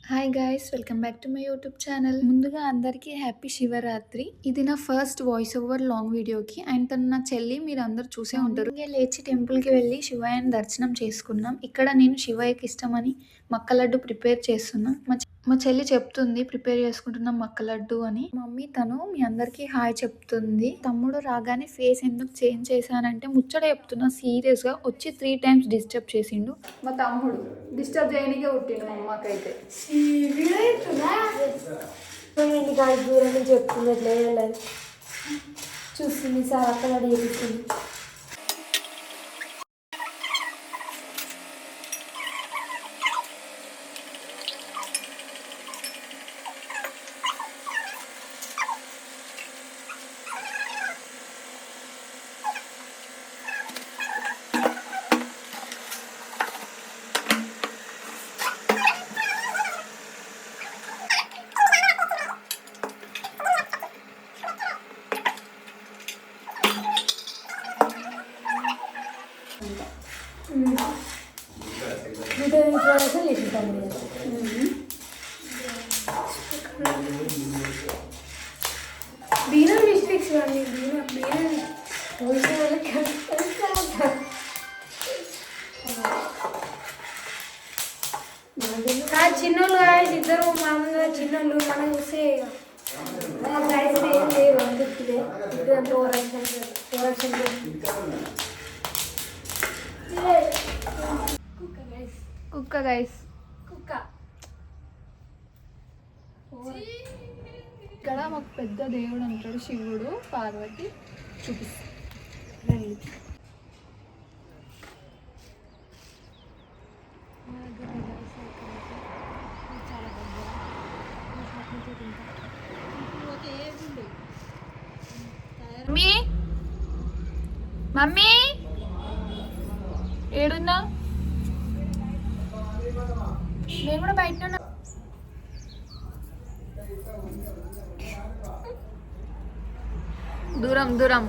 Hi guys, welcome back to my YouTube channel. ముందుగా అందరికీ happy Shivaratri. ఇది నా ఫస్ట్ వాయిస్ ఓవర్ లాంగ్ వీడియోకి. అండ్ తను నా చెల్లి, మీరు అందరు చూసే ఉంటారు. ఇంకే లేచి టెంపుల్కి వెళ్ళి శివయ్యని దర్శనం చేసుకున్నాం. ఇక్కడ నేను శివయ్యకి ఇష్టమని మక్క లడ్డు ప్రిపేర్ చేస్తున్నా. మా చెల్లి చెప్తుంది ప్రిపేర్ చేసుకుంటున్నాం మక్క లడ్డు అని. మమ్మీ తను మీ అందరికి హాయ్ చెప్తుంది. తమ్ముడు రాగానే ఫేస్ ఎందుకు చేంజ్ చేశానంటే ముచ్చట చెప్తున్నా సీరియస్ గా. వచ్చి 3 times డిస్టర్బ్ చేసిండు. మా తమ్ముడు డిస్టర్బ్ చేయనికే పుట్టిండు మా అమ్మకైతే. దూరం నుంచి చెప్తుంది ఎట్లా వెళ్ళాలి చూస్తుంది సార్ అక్కడ చేపిస్తుంది. బీనా మిస్టేక్స్ కానీ చిన్నోళ్ళు ఇద్దరు మామూలుగా చిన్నోళ్ళు మనం చూస్తే ప్రైస్ ఏం లేవు అందుకే ఇద్దరు కుక్క గైస్, కుక్క ఇక్కడ మాకు పెద్ద దేవుడు అంటాడు శివుడు, పార్వతి. చూపిస్తాను. మమ్మీ మమ్మీ ఏడున్నా? నేను కూడా బయట ఉన్నా. దూరం దూరం.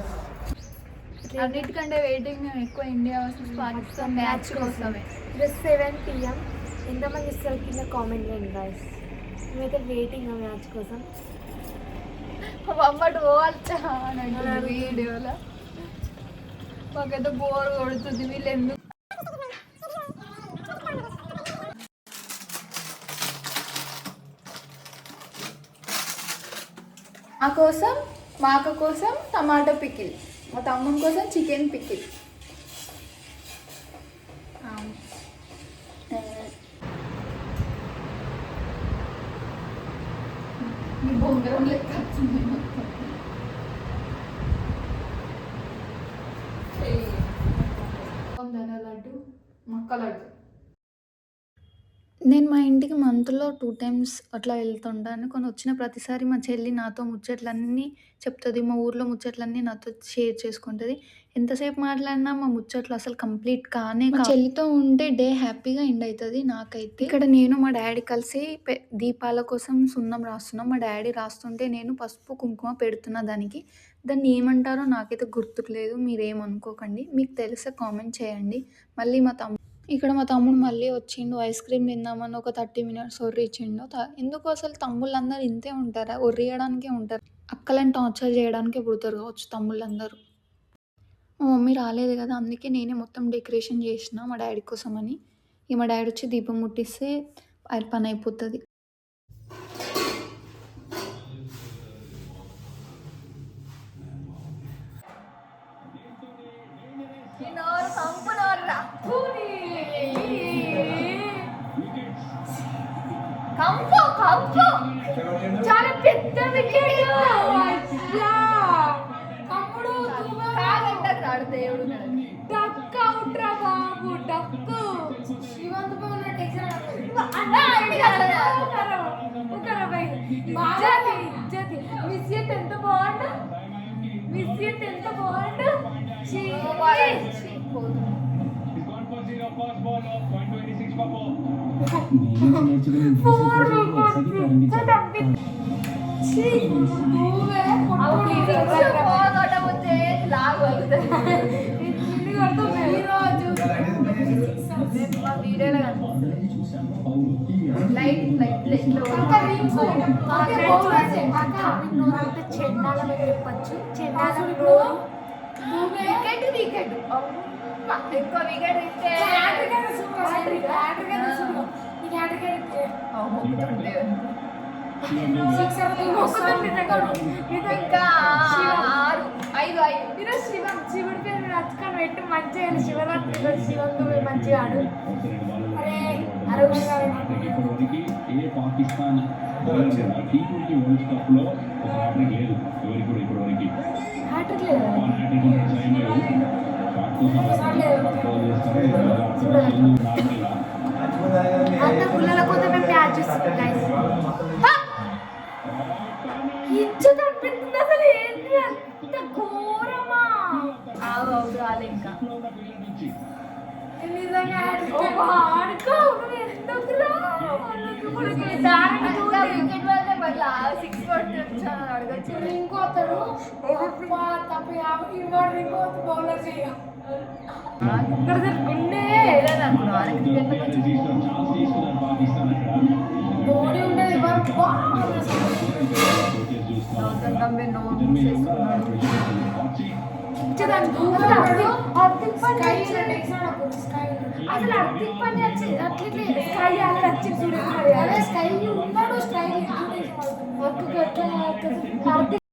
అన్నిటికంటే వెయిటింగ్ మేము ఎక్కువ ఇండియా వర్సెస్ పాకిస్తాన్ మ్యాచ్ కోసమే. 7 PM ఎంతమంది ఇస్తారు కింద కామెంట్ చేయండి గాయస్. మేమైతే వెయిటింగ్ ఆ మ్యాచ్ కోసం. అమ్మటి పోవచ్చా అని అంటున్నారు వీడియోలో. మాకైతే బోర్ కొడుతుంది. వీళ్ళు ఎందుకు మా అక్క కోసం టమాటో పికిల్, మా తమ్ముని కోసం చికెన్ పికిల్. బొంగరం లెక్క లడ్డు, మక్క లడ్డు. నేను మా ఇంటికి మంత్లో 2 times అట్లా వెళ్తుంటాను. కొన్ని వచ్చిన ప్రతిసారి మా చెల్లి నాతో ముచ్చట్లన్నీ చెప్తుంది. మా ఊర్లో ముచ్చట్లన్నీ నాతో షేర్ చేసుకుంటుంది. ఎంతసేపు మాట్లాడినా మా ముచ్చట్లు అసలు కంప్లీట్ కానే కావు. చెల్లితో ఉంటే డే హ్యాపీగా ఎండ్ అవుతుంది నాకైతే. ఇక్కడ నేను మా డాడీ కలిసి దీపాల కోసం సున్నం రాస్తున్నాం. మా డాడీ రాస్తుంటే నేను పసుపు కుంకుమ పెడుతున్నా దానికి. దాన్ని ఏమంటారో నాకైతే గుర్తుకులేదు, మీరేమనుకోకండి. మీకు తెలిస్తే కామెంట్ చేయండి. మళ్ళీ ఇక్కడ మా తమ్ముడు మళ్ళీ వచ్చిండు. ఐస్ క్రీమ్ తిందామని ఒక 30 minutes ఒర్రిచ్చిండు. ఎందుకు అసలు తమ్ముళ్ళందరూ ఇంతే ఉంటారా? ఒర్రియడానికే ఉంటారు. అక్కలని టార్చర్ చేయడానికే పుడతారు కావచ్చు తమ్ముళ్ళందరూ. మా మమ్మీ రాలేదు కదా, అందుకే నేనే మొత్తం డెకరేషన్ చేసిన మా డాడీ కోసం అని. ఇక మా డాడీ వచ్చి దీపం ముట్టిస్తే పని అయిపోతుంది. చాలా పెద్ద వికెట్. దేవుడు డక్ అవుట్ రా బాబు, డక్. మిస్యత్ ఎంత బాగుండు, మిస్యత్ ఎంత బాగుండు. లైట్ చెండాలని చెప్పచ్చు. చెండాలని ఎక్కువ వికెట్ ఇస్తే ఇంకా 5 ఈరోజు శివుడి పేరు రచకని పెట్టి మంచిగా శివరాత్రి రోజు శివంగా మంచిగా ఆడు. అరే ఇప్పటివరకు ఏ పాకిస్తాన్ టీ20 వరల్డ్ కప్ లో ఒక హ్యాట్రిక్ లేదు ఎవరికి కూడా ఇప్పటివరకు. హ్యాట్రిక్ లేదు. హ్యాట్రిక్ ఉన్న టైంలో అంత పుల్లల కోసం మేము ప్యాచ్ చేస్తున్నాం గైస్. ఇచ్చట అనిపిస్తుంది అసలు ఏంటి అంత ఘోరమా. ఇంకా నిజంగా ఆడుకో ఎందుకురా వికెట్ వల్లే మళ్ళీ 6 కొట్టొచ్చు అని అడగచ్చు. ఇంకోతడు తప్ప ఇంకో బౌలర్ చేయ గుండె ధోని ఉండేది అసలు అర్థిక్ పని వచ్చి అట్లే స్కై అలా వచ్చింది చూడండి. స్కై ఉన్నాడు స్కై అర్థిక్